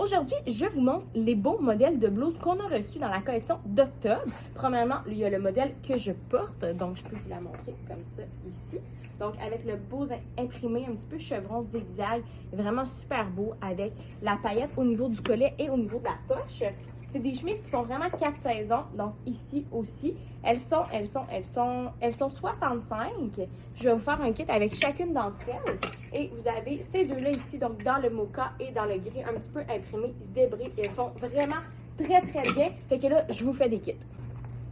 Aujourd'hui, je vous montre les beaux modèles de blouses qu'on a reçus dans la collection d'octobre. Premièrement, il y a le modèle que je porte, donc je peux vous la montrer comme ça ici. Donc avec le beau imprimé, un petit peu chevron zigzag, vraiment super beau avec la paillette au niveau du collet et au niveau de la poche. C'est des chemises qui font vraiment 4 saisons, donc ici aussi. Elles sont 65. Je vais vous faire un kit avec chacune d'entre elles. Et vous avez ces deux-là ici, donc dans le mocha et dans le gris, un petit peu imprimé, zébré. Elles font vraiment très bien. Fait que là, je vous fais des kits.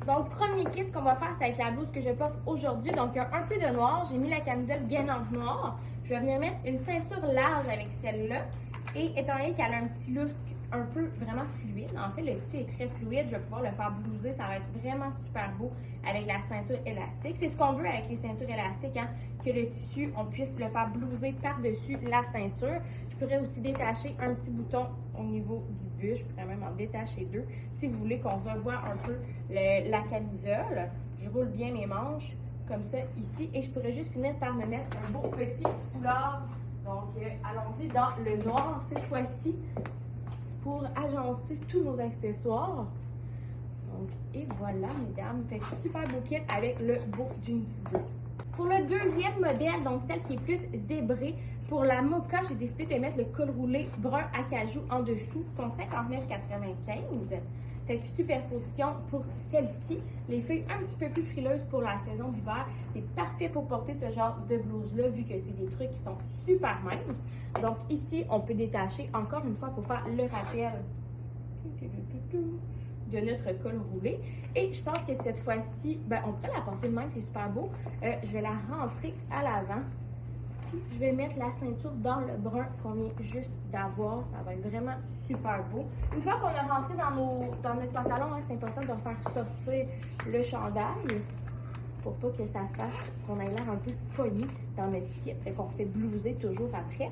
Donc, premier kit qu'on va faire, c'est avec la blouse que je porte aujourd'hui. Donc, il y a un peu de noir. J'ai mis la camisole gainante noire. Je vais venir mettre une ceinture large avec celle-là. Et étant donné qu'elle a un petit look un peu vraiment fluide, en fait, le tissu est très fluide. Je vais pouvoir le faire blouser. Ça va être vraiment super beau avec la ceinture élastique. C'est ce qu'on veut avec les ceintures élastiques, hein, que le tissu, on puisse le faire blouser par-dessus la ceinture. Je pourrais aussi détacher un petit bouton au niveau du buste. Je pourrais même en détacher deux. Si vous voulez qu'on revoie un peu la camisole, je roule bien mes manches comme ça ici. Et je pourrais juste finir par me mettre un beau petit foulard. Donc, allons-y dans le noir cette fois-ci pour agencer tous nos accessoires. Donc, et voilà, mesdames. Fait que super beau kit avec le beau jeans bleu. Pour le deuxième modèle, donc celle qui est plus zébrée, pour la mocha, j'ai décidé de mettre le col roulé brun acajou en dessous. Ils sont 59,95. Fait que superposition pour celle-ci. Les filles un petit peu plus frileuses pour la saison d'hiver, c'est parfait pour porter ce genre de blouse-là, vu que c'est des trucs qui sont super minces. Donc ici, on peut détacher encore une fois pour faire le rappel de notre col roulé. Et je pense que cette fois-ci, on pourrait la porter de même, c'est super beau. Je vais la rentrer à l'avant. Je vais mettre la ceinture dans le brun qu'on vient juste d'avoir. Ça va être vraiment super beau. Une fois qu'on a rentré dans notre pantalon, hein, c'est important de faire sortir le chandail pour pas que ça fasse qu'on ait l'air un peu pogné dans notre pied. Fait qu'on fait blouser toujours après.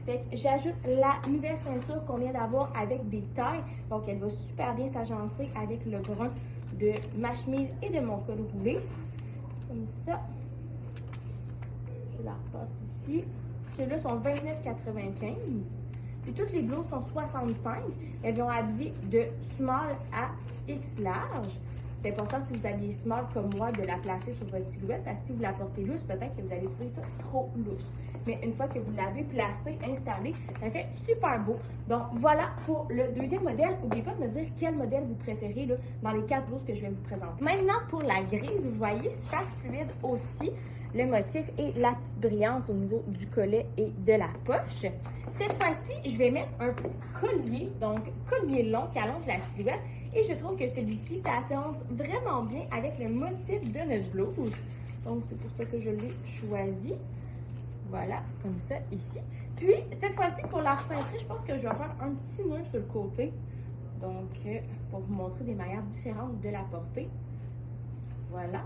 Fait que j'ajoute la nouvelle ceinture qu'on vient d'avoir avec des tailles. Donc, elle va super bien s'agencer avec le brun de ma chemise et de mon col roulé. Comme ça. Je la repasse ici. Ceux-là sont 29,95. Puis toutes les blouses sont 65. Elles vont habiller de small à X large. C'est important si vous habillez small comme moi de la placer sur votre silhouette parce que si vous la portez loose, peut-être que vous allez trouver ça trop loose. Mais une fois que vous l'avez placé, installé, ça fait super beau. Donc voilà pour le deuxième modèle. N'oubliez pas de me dire quel modèle vous préférez là, dans les 4 blouses que je vais vous présenter. Maintenant pour la grise, vous voyez, super fluide aussi. Le motif et la petite brillance au niveau du collet et de la poche. Cette fois-ci, je vais mettre un collier, donc collier long qui allonge la silhouette. Et je trouve que celui-ci s'associe vraiment bien avec le motif de notre blouse. Donc, c'est pour ça que je l'ai choisi. Voilà, comme ça, ici. Puis, cette fois-ci, pour la cintrée, je pense que je vais faire un petit nœud sur le côté. Donc, pour vous montrer des manières différentes de la porter. Voilà.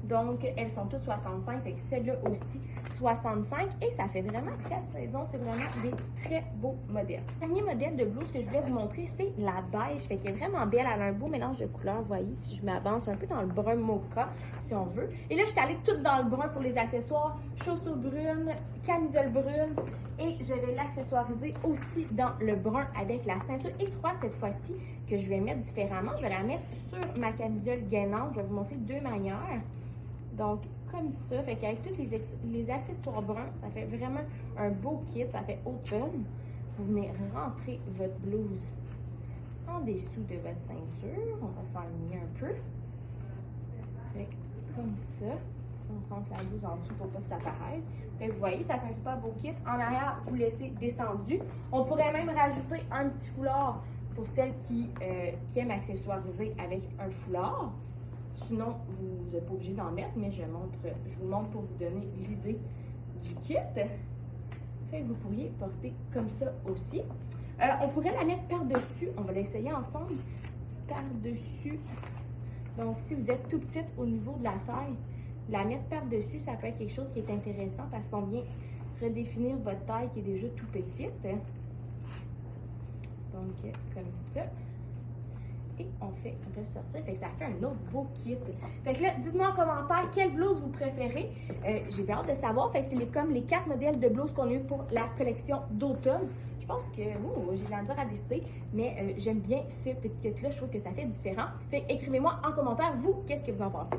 Donc, elles sont toutes 65, fait que celle-là aussi 65. Et ça fait vraiment 4 saisons. C'est vraiment des très beaux modèles. Le dernier modèle de blouse que je voulais vous montrer, c'est la beige. Fait qu'elle est vraiment belle. Elle a un beau mélange de couleurs. Vous voyez, si je m'avance un peu dans le brun mocha, si on veut. Et là, je suis allée toute dans le brun pour les accessoires. Chaussures brunes, camisole brune. Et je vais l'accessoiriser aussi dans le brun avec la ceinture étroite cette fois-ci que je vais mettre différemment. Je vais la mettre sur ma camisole gainante. Je vais vous montrer deux manières. Donc, comme ça, fait qu'avec tous les accessoires bruns, ça fait vraiment un beau kit, ça fait automne. Vous venez rentrer votre blouse en dessous de votre ceinture. On va s'enligner un peu. Fait que, comme ça, on rentre la blouse en dessous pour pas que ça paraisse. Fait que vous voyez, ça fait un super beau kit. En arrière, vous laissez descendu. On pourrait même rajouter un petit foulard pour celles qui aiment accessoiriser avec un foulard. Sinon, vous n'êtes pas obligé d'en mettre, mais je vous montre pour vous donner l'idée du kit. Fait que vous pourriez porter comme ça aussi. On pourrait la mettre par-dessus. On va l'essayer ensemble. Par-dessus. Donc, si vous êtes tout petite au niveau de la taille, la mettre par-dessus, ça peut être quelque chose qui est intéressant parce qu'on vient redéfinir votre taille qui est déjà tout petite. Donc, comme ça. Et on fait ressortir. Fait que ça fait un autre beau kit. Fait que là, dites-moi en commentaire quelle blouse vous préférez. J'ai bien hâte de savoir. Fait que c'est comme les 4 modèles de blouses qu'on a eu pour la collection d'automne. je pense que j'ai de la misère à décider, mais j'aime bien ce petit kit-là. Je trouve que ça fait différent. Fait écrivez-moi en commentaire, vous, qu'est-ce que vous en pensez?